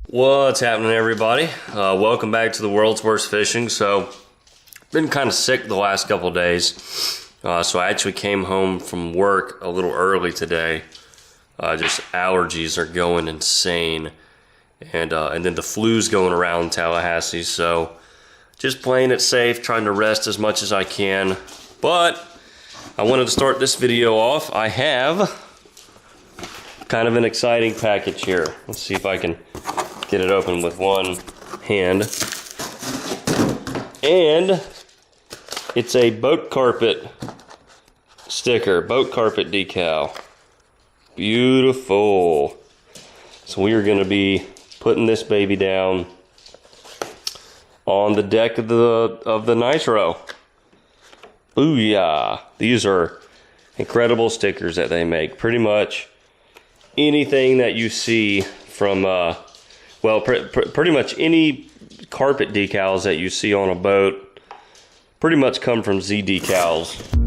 What's happening, everybody? Welcome back to the World's Worst Fishing. So, been kind of sick the last couple of days, so I actually came home from work a little early today. Just allergies are going insane, and then the flu's going around Tallahassee. So, just playing it safe, trying to rest as much as I can. But I wanted to start this video off. I have kind of an exciting package here. Let's see if I can get it open with one hand. And it's a boat carpet sticker, boat carpet decal. Beautiful. So we are going to be putting this baby down on the deck of the Nitro. Booyah. These are incredible stickers that they make. Pretty much anything that you see from well, pretty much any carpet decals that you see on a boat pretty much come from Z Decals.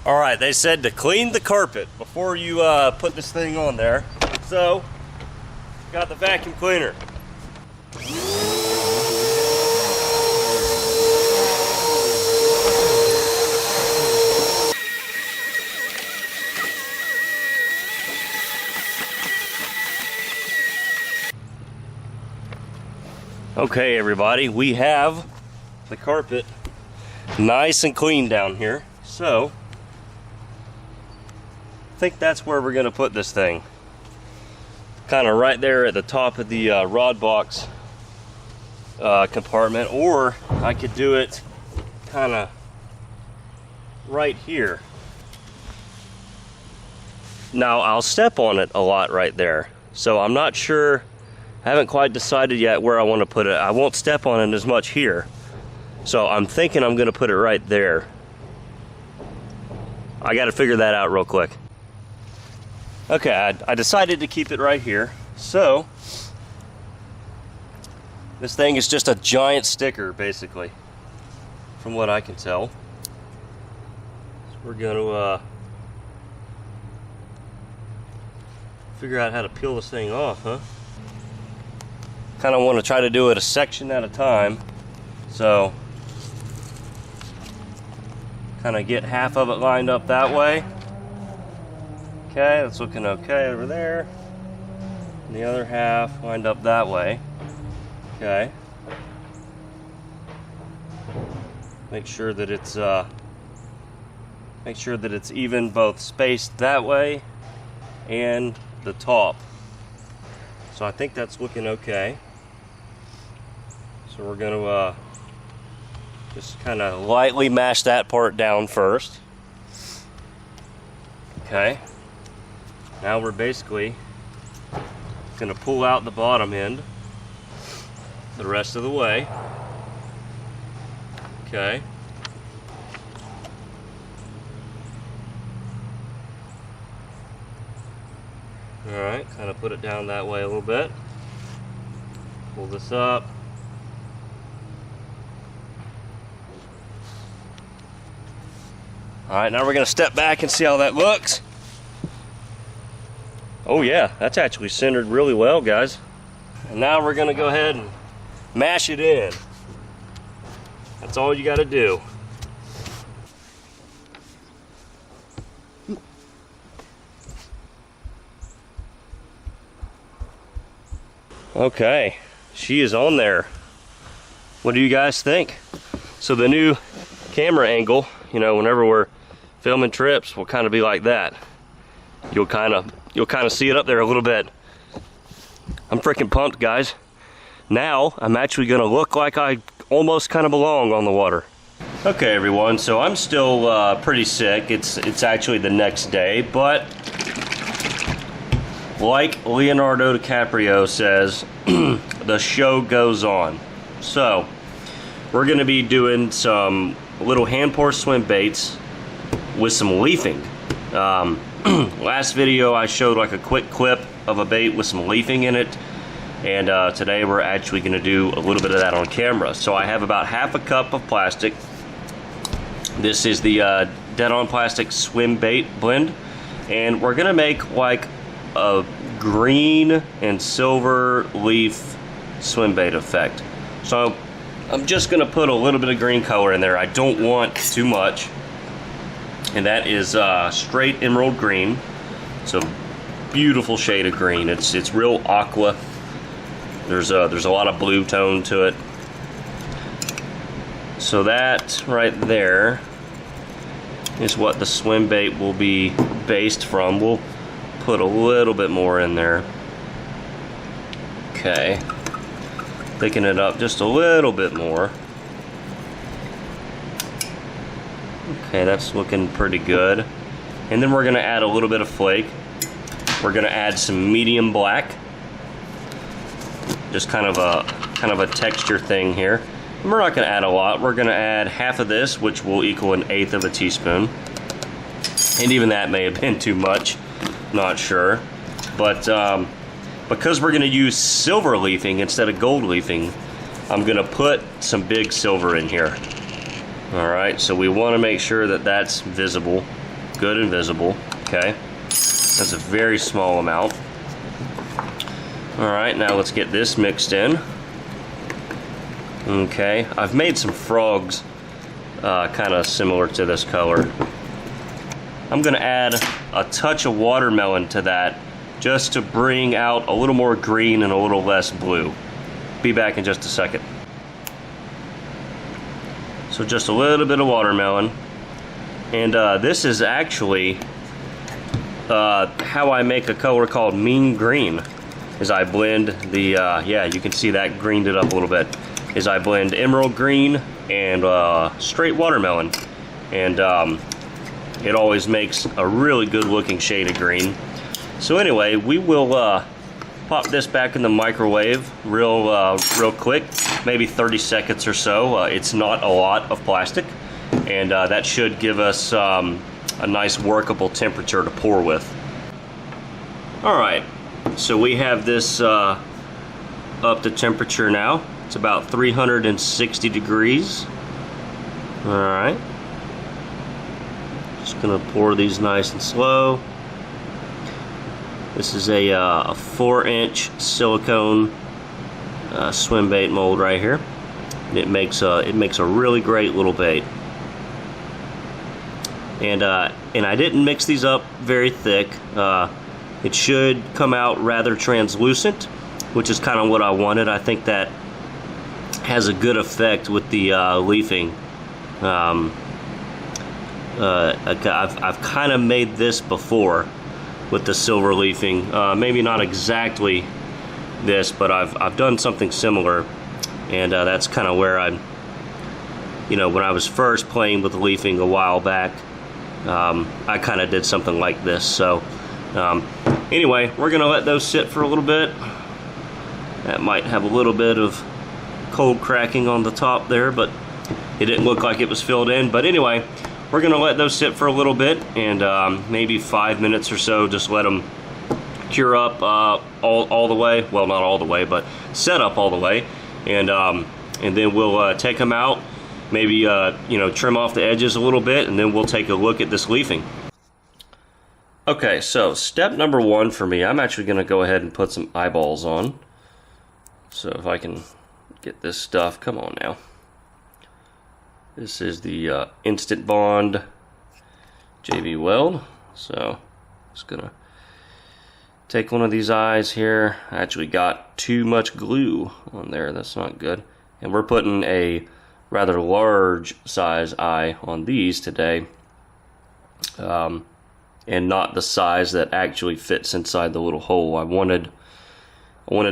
All right, they said to clean the carpet before you put this thing on there. So, got the vacuum cleaner. Okay, everybody, we have the carpet nice and clean down here. So, I think that's where we're going to put this thing. Kind of right there at the top of the rod box compartment, or I could do it kind of right here. Now, I'll step on it a lot right there, so I'm not sure. I haven't quite decided yet where I want to put it. I won't step on it as much here. So I'm thinking I'm going to put it right there. I got to figure that out real quick. Okay, I decided to keep it right here. So this thing is just a giant sticker, basically, from what I can tell. So we're going to figure out how to peel this thing off, huh? Kind of want to try to do it a section at a time, so kind of get half of it lined up that way. Okay, that's looking okay over there, and the other half lined up that way. Okay, make sure that it's even both spaced that way and the top. So I think that's looking okay. So we're going to just kind of lightly mash that part down first. Okay. Now we're basically going to pull out the bottom end the rest of the way. Okay. Alright, kind of put it down that way a little bit. Pull this up. Alright, now we're going to step back and see how that looks. Oh yeah, that's actually centered really well, guys. And now we're going to go ahead and mash it in. That's all you got to do. Okay, she is on there. What do you guys think? So the new camera angle, you know, whenever we're filming trips, will kind of be like that. You'll kind of see it up there a little bit. I'm freaking pumped, guys. Now I'm actually going to look like I almost kind of belong on the water. Okay, everyone. So I'm still pretty sick. It's actually the next day, but like Leonardo DiCaprio says, the show goes on. So we're going to be doing some little hand pour swim baits with some leafing. last video I showed like a quick clip of a bait with some leafing in it, and today we're actually going to do a little bit of that on camera. So I have about half a cup of plastic. This is the Dead on Plastic swim bait blend, and we're going to make like a green and silver leaf swim bait effect. So I'm just going to put a little bit of green color in there. I don't want too much. And that is straight emerald green. It's a beautiful shade of green. It's real aqua. There's a lot of blue tone to it. So that right there is what the swim bait will be based from. We'll put a little bit more in there. Okay. Thicken it up just a little bit more. Okay, that's looking pretty good. And then we're gonna add a little bit of flake. We're gonna add some medium black. Just kind of a texture thing here. And we're not gonna add a lot. We're gonna add half of this, which will equal 1/8 of a teaspoon. And even that may have been too much, not sure. But because we're gonna use silver leafing instead of gold leafing, I'm gonna put some big silver in here. All right, so we want to make sure that that's visible, good and visible. Okay, that's a very small amount. All right, now let's get this mixed in. Okay, I've made some frogs kind of similar to this color. I'm gonna add a touch of watermelon to that just to bring out a little more green and a little less blue. Be back in just a second. So just a little bit of watermelon. And this is actually how I make a color called mean green. Is I blend the, yeah, you can see that greened it up a little bit. Is I blend emerald green and straight watermelon. And it always makes a really good looking shade of green. So anyway, we will pop this back in the microwave real quick, maybe 30 seconds or so. It's not a lot of plastic, and that should give us a nice workable temperature to pour with. All right, so we have this up to temperature now. It's about 360 degrees. All right, just gonna pour these nice and slow. This is a 4-inch silicone swim bait mold right here. And it makes a really great little bait. And I didn't mix these up very thick. It should come out rather translucent, which is kind of what I wanted. I think that has a good effect with the leafing. I've kind of made this before with the silver leafing. Maybe not exactly this, but I've done something similar, and that's kind of where I, when I was first playing with leafing a while back, I kind of did something like this. So anyway, we're gonna let those sit for a little bit. That might have a little bit of cold cracking on the top there, but it didn't look like it was filled in. But anyway, we're gonna let those sit for a little bit, and maybe 5 minutes or so, just let them cure up all the way. Well, not all the way, but set up all the way, and then we'll take them out, maybe trim off the edges a little bit, and then we'll take a look at this leafing. Okay, so step number 1 for me, I'm actually gonna go ahead and put some eyeballs on. So if I can get this stuff, come on now. This is the Instant Bond JB Weld. So just gonna take one of these eyes here. I actually got too much glue on there, that's not good. And we're putting a rather large size eye on these today, and not the size that actually fits inside the little hole. I wanted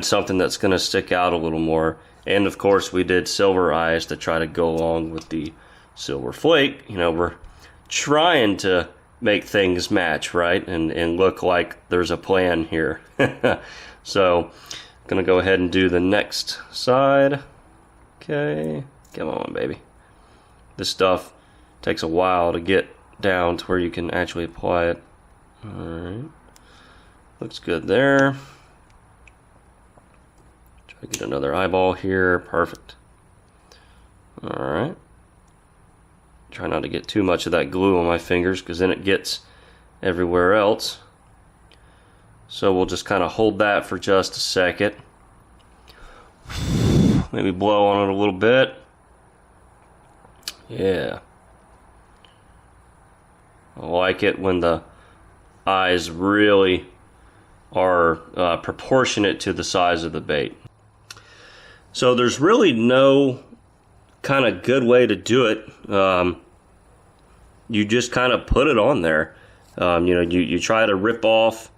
something that's gonna stick out a little more. And of course we did silver eyes to try to go along with the silver flake. We're trying to make things match, right? And look like there's a plan here. So I'm gonna go ahead and do the next side. Okay, come on baby. This stuff takes a while to get down to where you can actually apply it. Alright. Looks good there. Try to get another eyeball here. Perfect. Alright. Try not to get too much of that glue on my fingers because then it gets everywhere else. So we'll just kind of hold that for just a second. Maybe blow on it a little bit. Yeah. I like it when the eyes really are proportionate to the size of the bait. So there's really no kind of good way to do it. You just kind of put it on there. You try to rip off,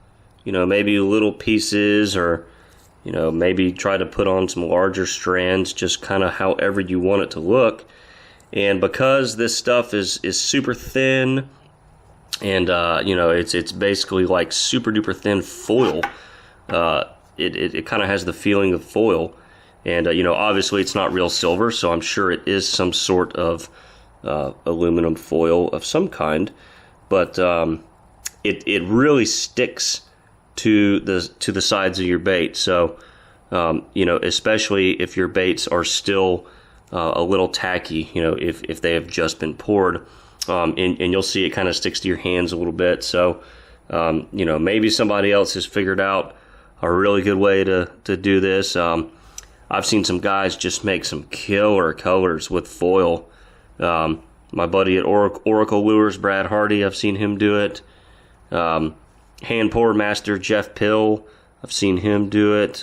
maybe little pieces, or maybe try to put on some larger strands, just kind of however you want it to look. And because this stuff is super thin, and it's basically like super duper thin foil, it kind of has the feeling of foil. And obviously it's not real silver, so I'm sure it is some sort of aluminum foil of some kind, but it really sticks to the sides of your bait. So especially if your baits are still a little tacky, if they have just been poured, and you'll see it kind of sticks to your hands a little bit. So maybe somebody else has figured out a really good way to do this. I've seen some guys just make some killer colors with foil. My buddy at Oracle Lures, Brad Hardy, I've seen him do it. Hand pour master Jeff Pill, I've seen him do it.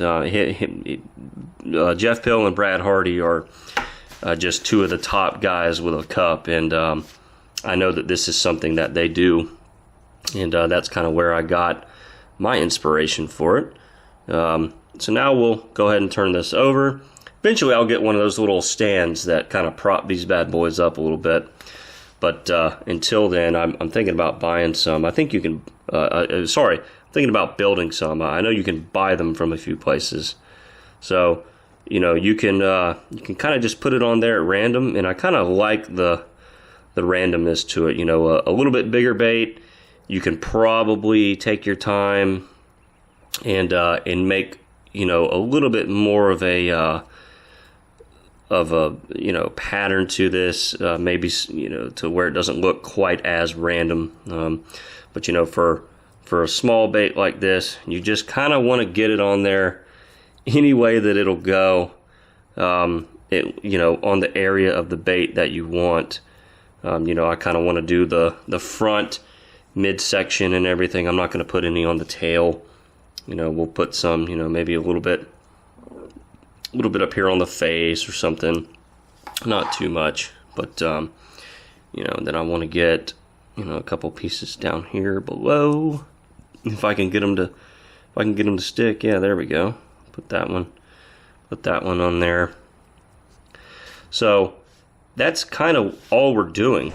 Jeff Pill and Brad Hardy are just two of the top guys with a cup, and I know that this is something that they do, and that's kind of where I got my inspiration for it. So now we'll go ahead and turn this over. Eventually I'll get one of those little stands that kind of prop these bad boys up a little bit. But until then, I'm thinking about buying some. I think you can, I'm thinking about building some. I know you can buy them from a few places. So, you can kind of just put it on there at random, and I kind of like the randomness to it. A little bit bigger bait, you can probably take your time and make a little bit more of a pattern to this, maybe to where it doesn't look quite as random. But for a small bait like this, you just kind of want to get it on there any way that it'll go. On the area of the bait that you want. I kind of want to do the front midsection and everything. I'm not going to put any on the tail. We'll put some, maybe a little bit up here on the face or something. Not too much, but then I want to get, a couple pieces down here below. If I can get them to stick. Yeah, there we go. Put that one on there. So that's kind of all we're doing.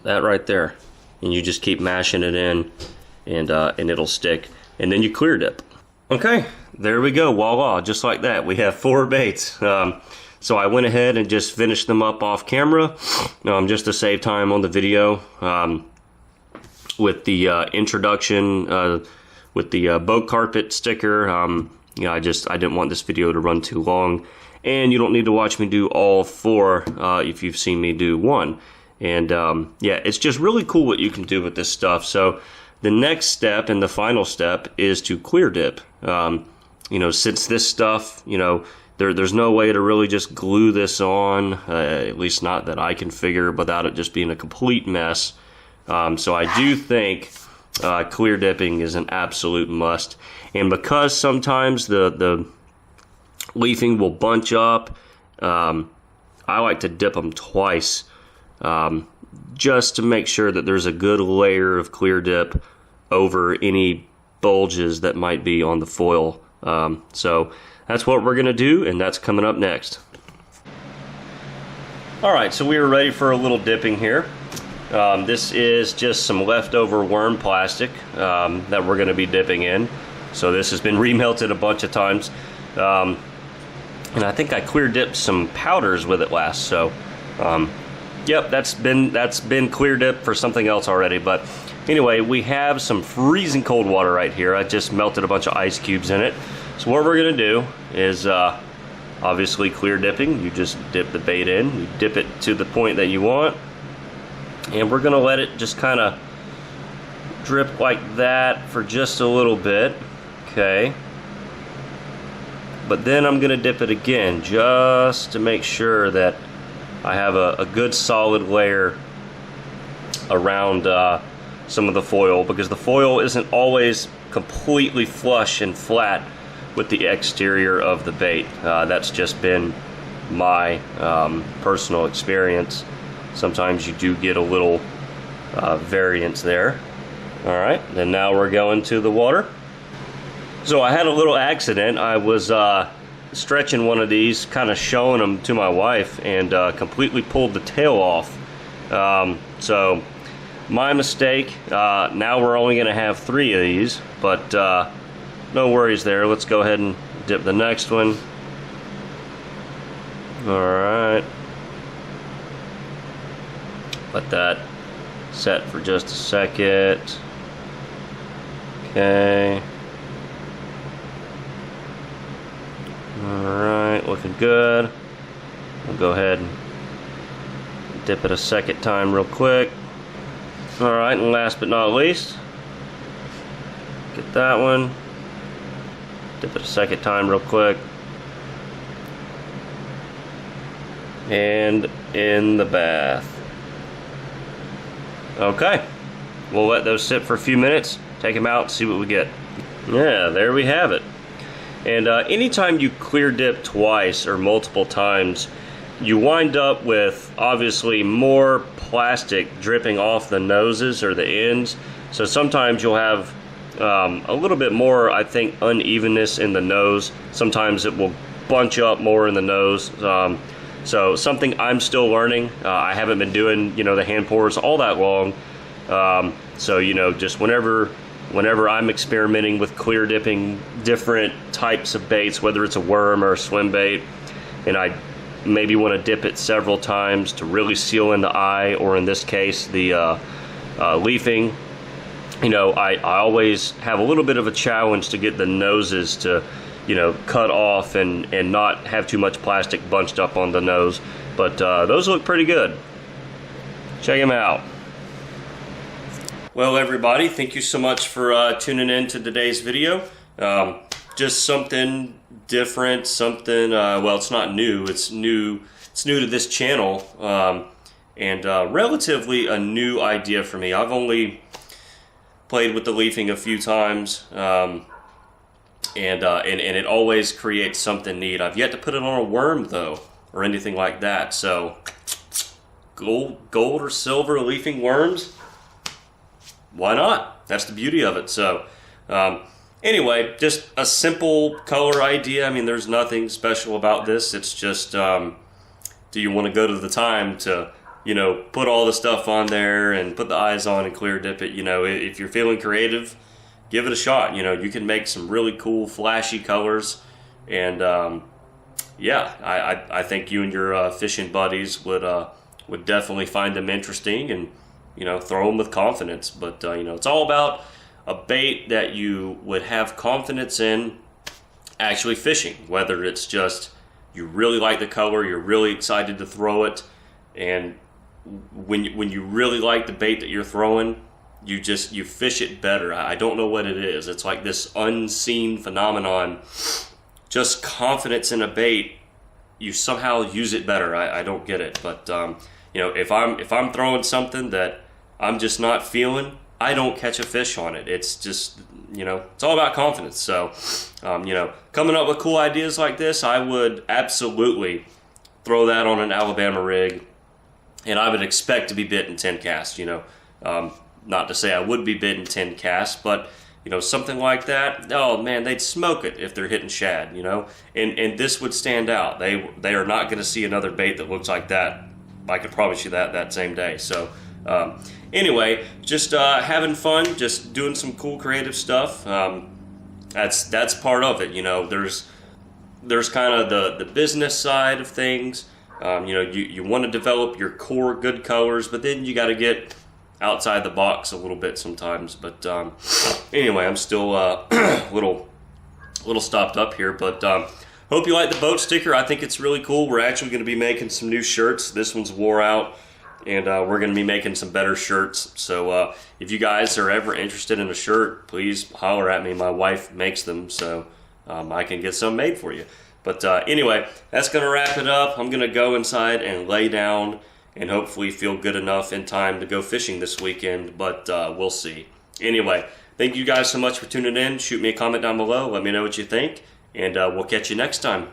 That right there. And you just keep mashing it in, and it'll stick. And then you clear dip. Okay, there we go. Voila, just like that. We have 4 baits. So I went ahead and just finished them up off camera, just to save time on the video. With the introduction, with the boat carpet sticker, I didn't want this video to run too long. And you don't need to watch me do all 4 if you've seen me do 1. And it's just really cool what you can do with this stuff. So the next step and the final step is to clear dip. Since this stuff, there's no way to really just glue this on, at least not that I can figure, without it just being a complete mess. So I do think clear dipping is an absolute must. And because sometimes the leafing will bunch up, I like to dip them twice, just to make sure that there's a good layer of clear dip over any bulges that might be on the foil. So that's what we're gonna do, and that's coming up next. Alright, so we are ready for a little dipping here. This is just some leftover worm plastic that we're gonna be dipping in. So this has been remelted a bunch of times. And I think I clear dipped some powders with it last, so yep, that's been clear dipped for something else already. But anyway, we have some freezing cold water right here. I just melted a bunch of ice cubes in it. So what we're gonna do is obviously clear dipping. You just dip the bait in, you dip it to the point that you want, and we're gonna let it just kind of drip like that for just a little bit. Okay. But then I'm gonna dip it again just to make sure that I have a good solid layer around some of the foil, because the foil isn't always completely flush and flat with the exterior of the bait. That's just been my personal experience. Sometimes you do get a little variance there. Alright, then now we're going to the water. So I had a little accident. I was stretching one of these, kind of showing them to my wife, and completely pulled the tail off. So my mistake. Now we're only going to have 3 of these, but no worries there. Let's go ahead and dip the next one. Alright. Let that set for just a second. Okay. Alright, looking good. We'll go ahead and dip it a second time real quick. Alright, and last but not least, get that one. Dip it a second time real quick. And in the bath. Okay, we'll let those sit for a few minutes, take them out, see what we get. Yeah, there we have it. And anytime you clear dip twice or multiple times, you wind up with obviously more plastic dripping off the noses or the ends. So sometimes you'll have a little bit more, I think, unevenness in the nose. Sometimes it will bunch up more in the nose. So something I'm still learning. I haven't been doing, the hand pours all that long. So, just whenever I'm experimenting with clear dipping different types of baits, whether it's a worm or a swim bait, and I maybe want to dip it several times to really seal in the eye, or in this case, the leafing, I always have a little bit of a challenge to get the noses to cut off and not have too much plastic bunched up on the nose. But those look pretty good. Check them out. Well, everybody, thank you so much for tuning in to today's video. Just something different, something, well, it's not new, it's new to this channel, and relatively a new idea for me. I've only played with the leafing a few times, and it always creates something neat. I've yet to put it on a worm, though, or anything like that. So gold or silver leafing worms, why not? That's the beauty of it. So anyway, just a simple color idea. I mean, there's nothing special about this. It's just, do you want to go to the time to put all the stuff on there and put the eyes on and clear dip it? If you're feeling creative, give it a shot. You can make some really cool flashy colors, and yeah, I think you and your fishing buddies would definitely find them interesting, and throw them with confidence. But it's all about a bait that you would have confidence in actually fishing, whether it's just you really like the color, you're really excited to throw it, and when you really like the bait that you're throwing, you fish it better. I don't know what it is. It's like this unseen phenomenon. Just confidence in a bait, you somehow use it better. I don't get it, but if I'm throwing something that I'm just not feeling, I don't catch a fish on it. It's just it's all about confidence. So coming up with cool ideas like this, I would absolutely throw that on an Alabama rig, and I would expect to be bit in 10 casts. Not to say I would be bit in 10 casts, but something like that, oh man, they'd smoke it if they're hitting shad. And this would stand out. They are not going to see another bait that looks like that. I could promise you that same day. So anyway, just having fun, just doing some cool creative stuff. That's part of it. There's kind of the business side of things. You want to develop your core good colors, but then you got to get outside the box a little bit sometimes. But anyway, I'm still little stopped up here. But hope you like the boat sticker. I think it's really cool. We're actually going to be making some new shirts. This one's wore out, and we're going to be making some better shirts. So if you guys are ever interested in a shirt, please holler at me. My wife makes them, so I can get some made for you. But anyway, that's going to wrap it up. I'm going to go inside and lay down and hopefully feel good enough in time to go fishing this weekend, but we'll see. Anyway, thank you guys so much for tuning in. Shoot me a comment down below. Let me know what you think, and we'll catch you next time.